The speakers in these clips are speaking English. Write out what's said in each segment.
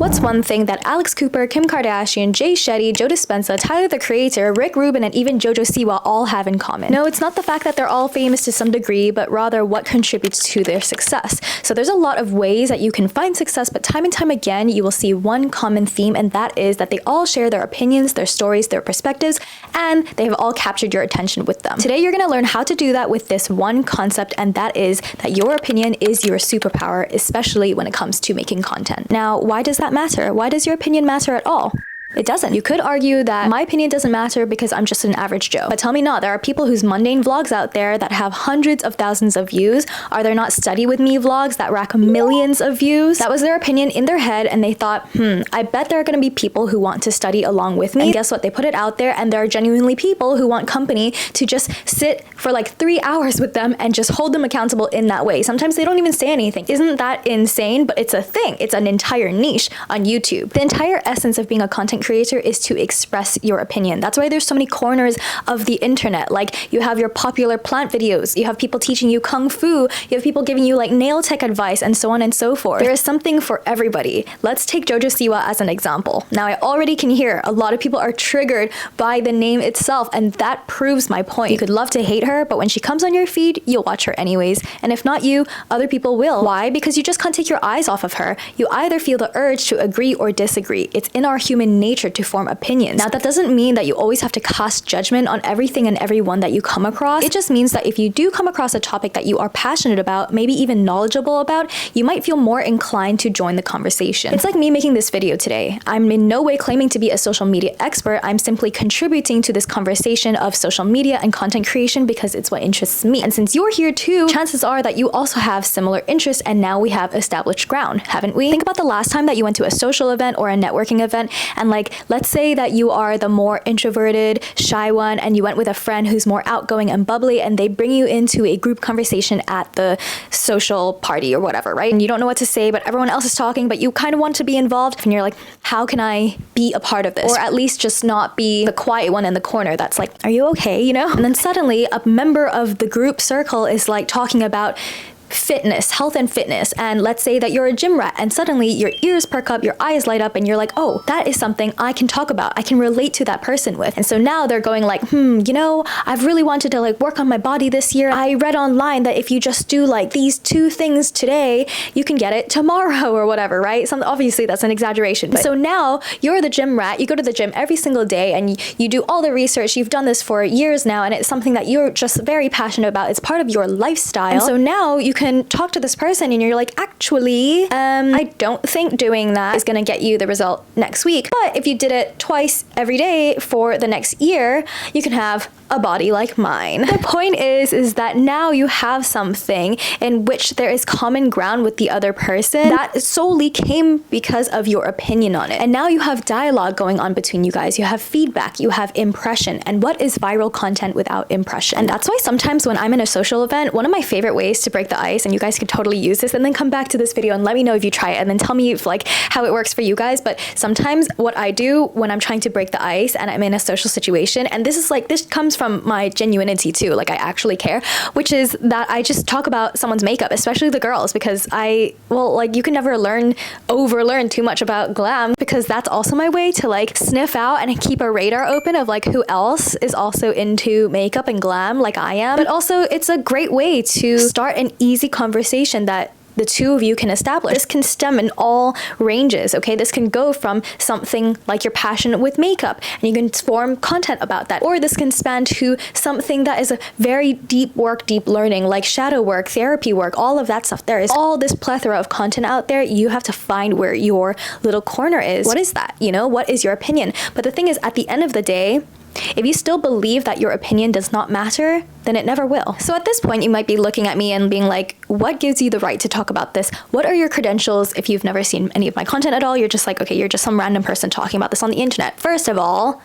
What's one thing that Alex Cooper, Kim Kardashian, Jay Shetty, Joe Dispenza, Tyler the Creator, Rick Rubin, and even Jojo Siwa all have in common? No, it's not the fact that they're all famous to some degree, but rather what contributes to their success. So there's a lot of ways that you can find success, but time and time again, you will see one common theme, and that is that they all share their opinions, their stories, their perspectives, and they have all captured your attention with them. Today, you're gonna learn how to do that with this one concept, and that is that your opinion is your superpower, especially when it comes to making content. Now, why does that matter? Why does your opinion matter at all? It doesn't. You could argue that my opinion doesn't matter because I'm just an average Joe. But tell me not. There are people whose mundane vlogs out there that have hundreds of thousands of views. Are there not study with me vlogs that rack millions of views? That was their opinion in their head, and they thought, I bet there are going to be people who want to study along with me. And guess what? They put it out there, and there are genuinely people who want company to just sit for like 3 hours with them and just hold them accountable in that way. Sometimes they don't even say anything. Isn't that insane? But it's a thing. It's an entire niche on YouTube. The entire essence of being a content creator is to express your opinion. That's why there's so many corners of the internet. Like, you have your popular plant videos, you have people teaching you kung fu, you have people giving you like nail tech advice, and so on and so forth. There is something for everybody. Let's take Jojo Siwa as an example. Now, I already can hear a lot of people are triggered by the name itself, and that proves my point. You could love to hate her, but when she comes on your feed, you'll watch her anyways. And if not you, other people will. Why? Because you just can't take your eyes off of her. You either feel the urge to agree or disagree. It's in our human nature to form opinions. Now, that doesn't mean that you always have to cast judgment on everything and everyone that you come across. It just means that if you do come across a topic that you are passionate about, maybe even knowledgeable about, you might feel more inclined to join the conversation. It's like me making this video today. I'm in no way claiming to be a social media expert. I'm simply contributing to this conversation of social media and content creation because it's what interests me. And since you're here too, chances are that you also have similar interests, and now we have established ground, haven't we? Think about the last time that you went to a social event or a networking event, and like, let's say that you are the more introverted, shy one, and you went with a friend who's more outgoing and bubbly, and they bring you into a group conversation at the social party or whatever, right? And you don't know what to say, but everyone else is talking, but you kind of want to be involved, and you're like, how can I be a part of this? Or at least just not be the quiet one in the corner that's like, are you okay, you know? And then suddenly a member of the group circle is like talking about fitness, health and fitness, and let's say that you're a gym rat, and suddenly your ears perk up, your eyes light up, and you're like, oh, that is something I can talk about, I can relate to that person with. And so now they're going like, you know, I've really wanted to like work on my body this year. I read online that if you just do like these 2 things today, you can get it tomorrow or whatever, right? Obviously that's an exaggeration, but so now you're the gym rat, you go to the gym every single day, and you do all the research, you've done this for years now, and it's something that you're just very passionate about. It's part of your lifestyle. And so now you can talk to this person, and you're like, actually, I don't think doing that is gonna get you the result next week. But if you did it twice every day for the next year, you can have a body like mine. The point is that now you have something in which there is common ground with the other person that solely came because of your opinion on it. And now you have dialogue going on between you guys. You have feedback, you have impression. And what is viral content without impression? And that's why sometimes when I'm in a social event, one of my favorite ways to break the ice, and you guys can totally use this, and then come back to this video and let me know if you try it, and then tell me if like how it works for you guys. But sometimes what I do when I'm trying to break the ice and I'm in a social situation, and this comes from my genuinity too, like I actually care, which is that I just talk about someone's makeup, especially the girls, because you can never overlearn too much about glam, because that's also my way to like sniff out and keep a radar open of like who else is also into makeup and glam like I am. But also it's a great way to start an easy conversation that the two of you can establish. This can stem in all ranges, okay? This can go from something like you're passionate with makeup, and you can form content about that. Or this can span to something that is a very deep work, deep learning, like shadow work, therapy work, all of that stuff. There is all this plethora of content out there. You have to find where your little corner is. What is that? You know, what is your opinion? But the thing is, at the end of the day, if you still believe that your opinion does not matter, then it never will. So at this point, you might be looking at me and being like, what gives you the right to talk about this? What are your credentials? If you've never seen any of my content at all, you're just like, okay, you're just some random person talking about this on the internet. First of all,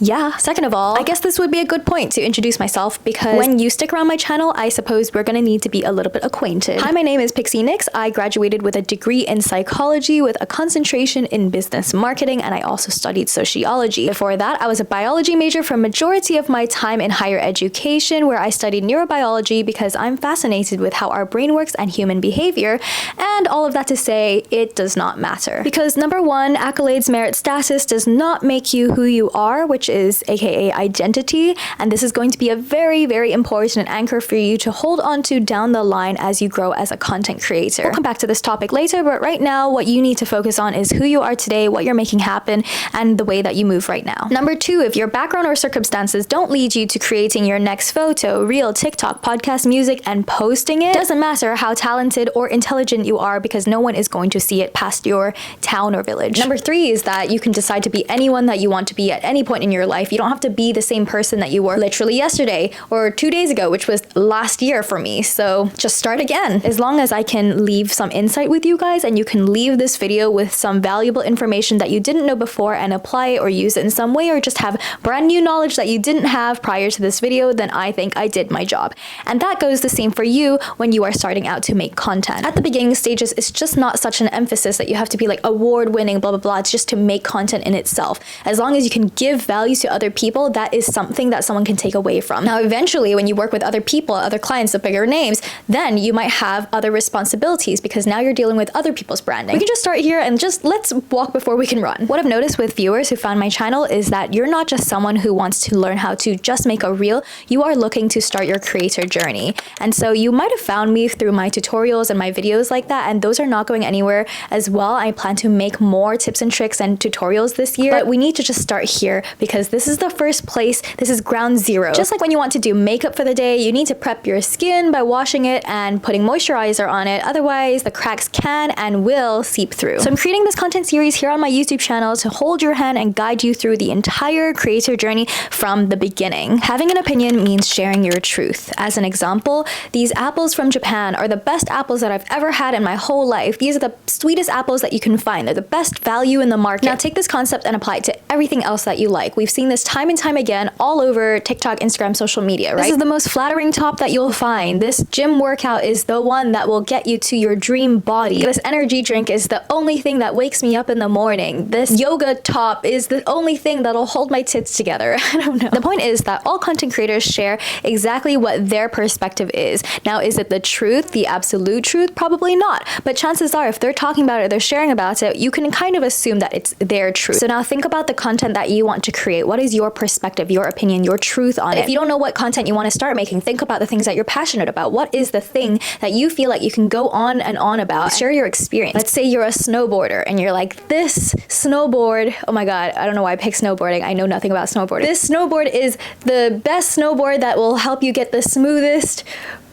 Yeah. Second of all, I guess this would be a good point to introduce myself, because when you stick around my channel, I suppose we're gonna need to be a little bit acquainted. Hi, my name is Pixie Nix. I graduated with a degree in psychology with a concentration in business marketing, and I also studied sociology. Before that, I was a biology major for majority of my time in higher education, where I studied neurobiology because I'm fascinated with how our brain works and human behavior. And all of that to say, it does not matter. Because number one, accolades, merit, status does not make you who you are, which is aka identity. And this is going to be a very, very important anchor for you to hold on to down the line as you grow as a content creator. We'll come back to this topic later, but right now, what you need to focus on is who you are today, what you're making happen, and the way that you move right now. Number two, if your background or circumstances don't lead you to creating your next photo, reel, TikTok, podcast, music, and posting it, doesn't matter how talented or intelligent you are, because no one is going to see it past your town or village. Number three is that you can decide to be anyone that you want to be at any point in your life. You don't have to be the same person that you were literally yesterday or 2 days ago, which was last year for me. So just start again. As long as I can leave some insight with you guys, and you can leave this video with some valuable information that you didn't know before and apply it or use it in some way, or just have brand new knowledge that you didn't have prior to this video, then I think I did my job. And that goes the same for you when you are starting out to make content. At the beginning stages, it's just not such an emphasis that you have to be like award-winning, blah, blah, blah. It's just to make content in itself. As long as you can give value to other people, that is something that someone can take away from. Now, eventually, when you work with other people, other clients, the bigger names, then you might have other responsibilities, because now you're dealing with other people's branding. We can just start here and just let's walk before we can run. What I've noticed with viewers who found my channel is that you're not just someone who wants to learn how to just make a reel, you are looking to start your creator journey. And so you might have found me through my tutorials and my videos like that, and those are not going anywhere as well. I plan to make more tips and tricks and tutorials this year, but we need to just start here, because this is the first place, this is ground zero. Just like when you want to do makeup for the day, you need to prep your skin by washing it and putting moisturizer on it, otherwise the cracks can and will seep through. So I'm creating this content series here on my YouTube channel to hold your hand and guide you through the entire creator journey from the beginning. Having an opinion means sharing your truth. As an example, these apples from Japan are the best apples that I've ever had in my whole life. These are the sweetest apples that you can find. They're the best value in the market. Now take this concept and apply it to everything else that you like. We've seen this time and time again all over TikTok, Instagram, social media, right? This is the most flattering top that you'll find. This gym workout is the one that will get you to your dream body. This energy drink is the only thing that wakes me up in the morning. This yoga top is the only thing that'll hold my tits together. I don't know. The point is that all content creators share exactly what their perspective is. Now, is it the truth, the absolute truth? Probably not. But chances are, if they're talking about it, they're sharing about it, you can kind of assume that it's their truth. So now think about the content that you want to create. What is your perspective, your opinion, your truth on it? If you don't know what content you want to start making, think about the things that you're passionate about. What is the thing that you feel like you can go on and on about? Share your experience. Let's say you're a snowboarder and you're like, this snowboard, oh my God, I don't know why I picked snowboarding. I know nothing about snowboarding. This snowboard is the best snowboard that will help you get the smoothest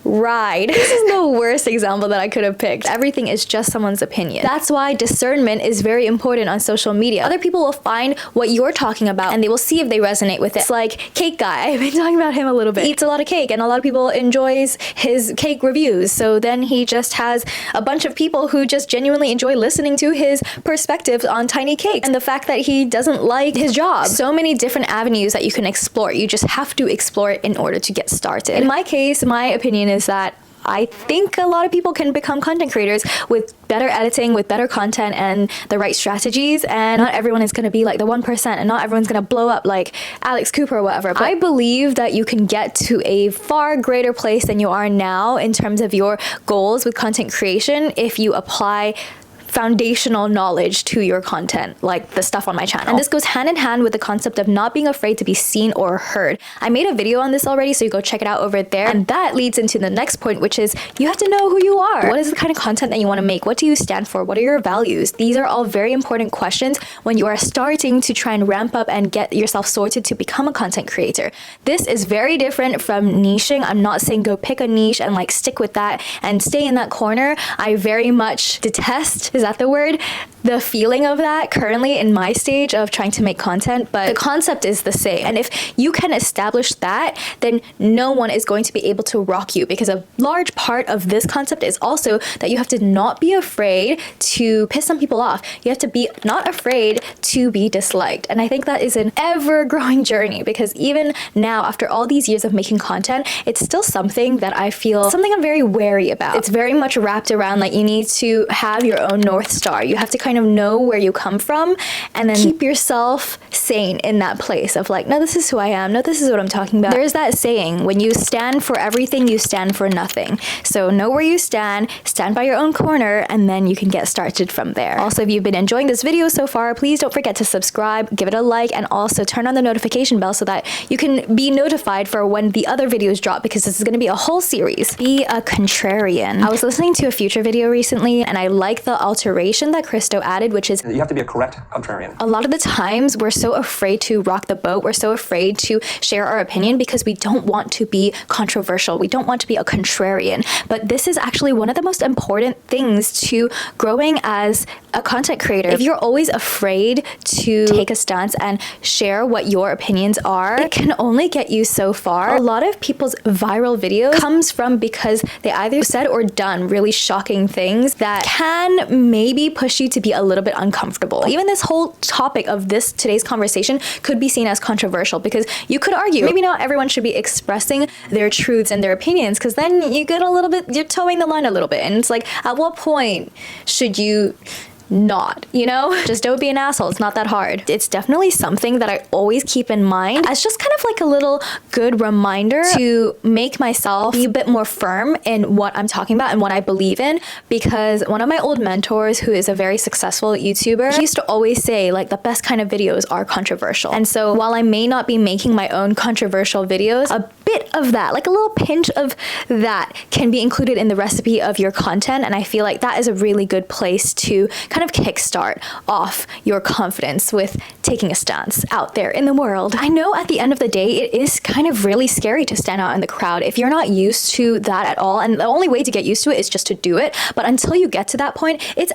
ride. This is the worst example that I could have picked. Everything is just someone's opinion. That's why discernment is very important on social media. Other people will find what you're talking about and they will see if they resonate with it. It's like Cake Guy. I've been talking about him a little bit. He eats a lot of cake and a lot of people enjoys his cake reviews. So then he just has a bunch of people who just genuinely enjoy listening to his perspectives on tiny cakes and the fact that he doesn't like his job. So many different avenues that you can explore. You just have to explore it in order to get started. In my case, my opinion is that I think a lot of people can become content creators with better editing, with better content and the right strategies, and not everyone is going to be like the 1% and not everyone's going to blow up like Alex Cooper or whatever. But I believe that you can get to a far greater place than you are now in terms of your goals with content creation if you apply foundational knowledge to your content, like the stuff on my channel. And this goes hand in hand with the concept of not being afraid to be seen or heard. I made a video on this already, so you go check it out over there. And that leads into the next point, which is you have to know who you are. What is the kind of content that you want to make? What do you stand for? What are your values? These are all very important questions when you are starting to try and ramp up and get yourself sorted to become a content creator. This is very different from niching. I'm not saying go pick a niche and like stick with that and stay in that corner. I very much detest Is that the word? The feeling of that currently in my stage of trying to make content, but the concept is the same. And if you can establish that, then no one is going to be able to rock you, because a large part of this concept is also that you have to not be afraid to piss some people off. You have to be not afraid to be disliked. And I think that is an ever-growing journey, because even now, after all these years of making content, it's still something that I feel, something I'm very wary about. It's very much wrapped around like you need to have your own North Star. You have to kind of know where you come from and then keep yourself sane in that place of like, no, this is who I am. No, this is what I'm talking about. There's that saying, when you stand for everything, you stand for nothing. So know where you stand by your own corner, and then you can get started from there. Also, if you've been enjoying this video so far, please don't forget to subscribe, give it a like, and also turn on the notification bell so that you can be notified for when the other videos drop, because this is going to be a whole series. Be a contrarian. I was listening to a Future video recently, and I like the alteration that Christo added, which is you have to be a correct contrarian. A lot of the times we're so afraid to rock the boat, we're so afraid to share our opinion because we don't want to be controversial, we don't want to be a contrarian. But this is actually one of the most important things to growing as a content creator. If you're always afraid to take a stance and share what your opinions are, it can only get you so far. A lot of people's viral videos comes from because they either said or done really shocking things that can maybe push you to be a little bit uncomfortable. Even this whole topic of today's conversation could be seen as controversial, because you could argue maybe not everyone should be expressing their truths and their opinions, because then you get a little bit, you're towing the line a little bit, and it's like, at what point should you not, you know? Just don't be an asshole. It's not that hard. It's definitely something that I always keep in mind as just kind of like a little good reminder to make myself be a bit more firm in what I'm talking about and what I believe in, because one of my old mentors, who is a very successful YouTuber, he used to always say like the best kind of videos are controversial. And so while I may not be making my own controversial videos, a bit of that, like a little pinch of that, can be included in the recipe of your content. And I feel like that is a really good place to kind of kickstart off your confidence with taking a stance out there in the world. I know at the end of the day, it is kind of really scary to stand out in the crowd if you're not used to that at all. And the only way to get used to it is just to do it. But until you get to that point, it's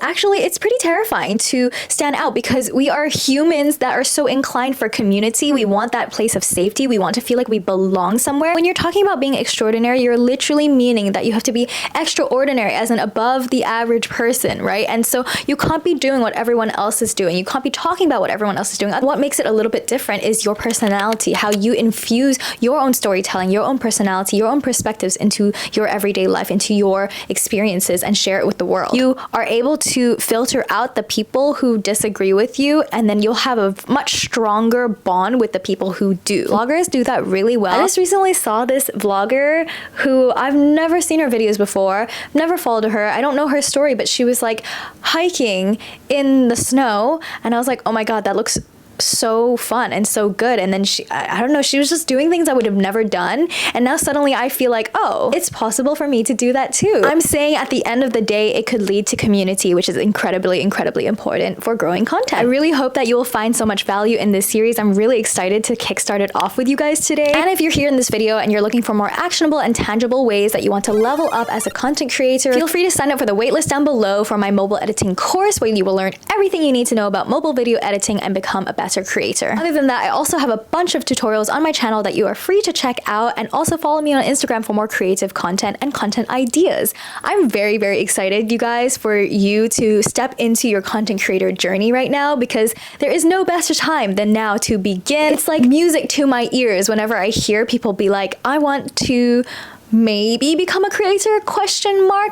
pretty terrifying to stand out, because we are humans that are so inclined for community. We want that place of safety. We want to feel like we belong somewhere. When you're talking about being extraordinary, you're literally meaning that you have to be extraordinary as an above the average person, right? And so you can't be doing what everyone else is doing. You can't be talking about what everyone else is doing. What makes it a little bit different is your personality, how you infuse your own storytelling, your own personality, your own perspectives into your everyday life, into your experiences, and share it with the world. You are able to filter out the people who disagree with you, and then you'll have a much stronger bond with the people who do. Vloggers do that really well. I just recently saw this vlogger who I've never seen her videos before, never followed her. I don't know her story, but she was like hiking in the snow, and I was like, oh my god, that looks so fun and so good. And then I don't know, she was just doing things I would have never done, and now suddenly I feel like, oh, it's possible for me to do that too. I'm saying at the end of the day, it could lead to community, which is incredibly important for growing content. I really hope that you will find so much value in this series. I'm really excited to kickstart it off with you guys today. And if you're here in this video and you're looking for more actionable and tangible ways that you want to level up as a content creator, feel free to sign up for the waitlist down below for my mobile editing course, where you will learn everything you need to know about mobile video editing and become a better creator. Other than that, I also have a bunch of tutorials on my channel that you are free to check out, and also follow me on Instagram for more creative content and content ideas. I'm very excited, you guys, for you to step into your content creator journey right now, because there is no better time than now to begin. It's like music to my ears whenever I hear people be like, I want to maybe become a creator, ?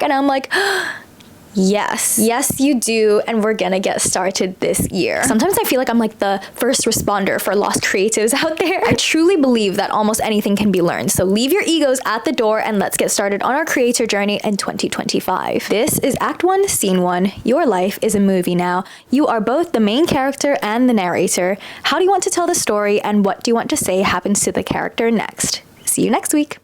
And I'm like, yes, you do, and we're gonna get started this year. Sometimes I feel like I'm like the first responder for lost creatives out there. I truly believe that almost anything can be learned, so leave your egos at the door and let's get started on our creator journey in 2025. This is Act 1, Scene 1. Your life is a movie now. You are both the main character and the narrator. How do you want to tell the story, and what do you want to say happens to the character next? See you next week.